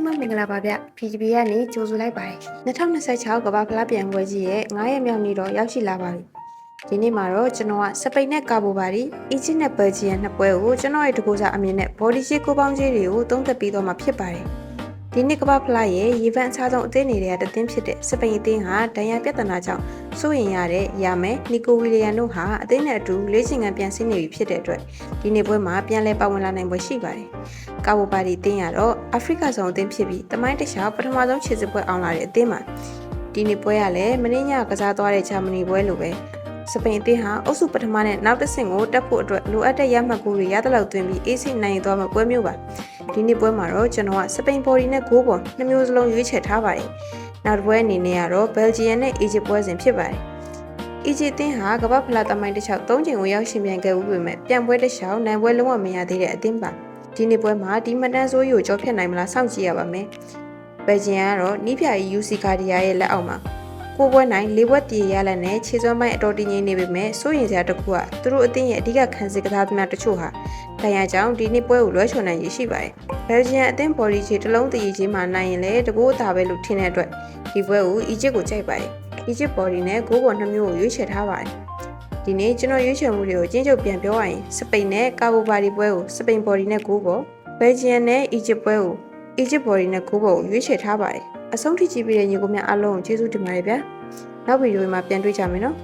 လုံးပဲမင်္ဂလာပါဗျ PGB ကနေကြိုဆိုလိုက်ပါတယ်2026ကမ္ဘာဖလားပြိုင်ပွဲကြီးရဲ့9ရက်မြောက်နေ့တော့ရောက်ရှိလာပါပြီဒီနေ့မှာတော့ကျွန်တော်ကစပိန်နဲ့ကာဘိုဘာဒီအီဂျစ်နဲ့ဘယ်ဂျီယံနှစ်ပွဲကိုကျွန်တော်ရဲ့တကူစားအမြင်နဲ့ဘော်ဒီရှေ့ကိုပေါင်းကြီးတွေကိုသုံးသပ်ပြီးတော့မှဖြစ်ပါတယ်ဒီနေ့ကမ္ဘာဖလားရဲ့ရေပန်းအခြားဆုံးအသင်းတွေကတသင်းဖြစ်တဲ့စပိန်အသင်းဟာဒဏ်ရာပြဿနာကြောင့်စိုးရင်ရတဲ့ယာမယ်နီကိုဝီလီယန်တို့ဟာအသင်းနဲ့အတူလေးချင်ကန်ပြန်ဆင်းနေပြီဖြစ်တဲ့အတွက်ဒီနေ့ပွဲမှာပြန်လဲပါဝင်လာနိုင်ပွဲရှိပါတယ်ကာဘိုဘာဒီအသင်းကတော့အာဖရိကဆောင်အသင်းဖြစ်ပြီးတမိုင်းတခြားပထမဆုံးခြေစစ်ပွဲအောင်လာတဲ့အသင်းမှာဒီနေ့ပွဲကလည်းမင်းညကစားသွားတဲ့ဂျာမနီပွဲလိုပဲစပိန်အသင်းဟာအုပ်စုပထမနဲ့နောက်တစ်ဆင့်ကိုတက်ဖို့အတွက်လိုအပ်တဲ့ရမှတ်ကိုတွေရတဲ့လောက်သွင်းပြီးအေးစိနိုင်သွားမှာပွဲမျိုးပါဒီနေ့ပွဲမှာတော့ကျွန်တော်ကစပိန်ဘော်ဒီနဲ့ဂိုးပေါ်နှစ်မျိုးစလုံးရွေးချယ်ထားပါတယ်နောက်တစ်ပွဲအနေနဲ့ကတော့ဘယ်လ်ဂျီယံနဲ့အီဂျစ်ပွဲစဉ်ဖြစ်ပါတယ်အီဂျစ်အသင်းဟာကမ္ဘာဖလားသမိုင်းတစ်လျှောက်၃ချိန်ကိုရောက်ရှင်ပြန်ခဲ့ဦးပေမဲ့ပြန်ပွဲတစ်လျှောက်နိုင်ပွဲလုံးဝမရသေးတဲ့အသင်းပါဒီနေ့ပွဲမှာဒီမတန်းဆိုးရီကိုကြောဖြတ်နိုင်မလားစောင့်ကြည့်ရပါမယ်ဘယ်လ်ဂျီယံကတော့နီးပြာကြီး UC ကာဒီယာရဲ့လက်အောက်မှာကိုပွဲနိုင်၄ပွဲတည်ရလက်နဲ့ခြေစွမ်းပိုင်းအတော်တည်ငြိမ်နေပေမဲ့စိုးရင်စရာတစ်ခုကသူတို့အသင်းရဲ့အဓိကခံစစ်ကစားသမားတချို့ဟာဒဏ်ရာကြောင့်ဒီနေ့ပွဲကိုလွှဲချွန်နိုင်ရရှိပါတယ်ဘယ်လ်ဂျီယံအသင်းဘော်ဒီခြေတစ်လုံးတည်ကြီးမှနိုင်ရင်လည်းတကိုးအသာပဲလို့ထင်တဲ့အတွက်ဒီပွဲကိုအီဂျစ်ကိုကြိုက်ပါတယ်အီဂျစ်ဘော်ဒီနဲ့ဂိုးပေါ်2မျိုးကိုရွေးချယ်ထားပါတယ်ဒီနေ့ကျွန်တော်ရွေးချယ်မှုတွေကိုကျဉ်းချုပ်ပြန်ပြောရရင်စပိန်နဲ့ကာဘိုဘာဒီပွဲကိုစပိန်ဘော်ဒီနဲ့ဂိုးပေါ်ဘယ်လ်ဂျီယံနဲ့အီဂျစ်ပွဲကိုအီဂျစ်ဘော်ဒီနဲ့ဂိုးပေါ်ကိုရွေးချယ်ထားပါတယ်အဆုံးထိကြည့်ပြီးတဲ့ညီကိုများအားလုံးကိုကျေးဇူးတင်ပါတယ်ဗျာနောက်ဗီဒီယိုမှာပြန်တွေ့ကြမယ်နော်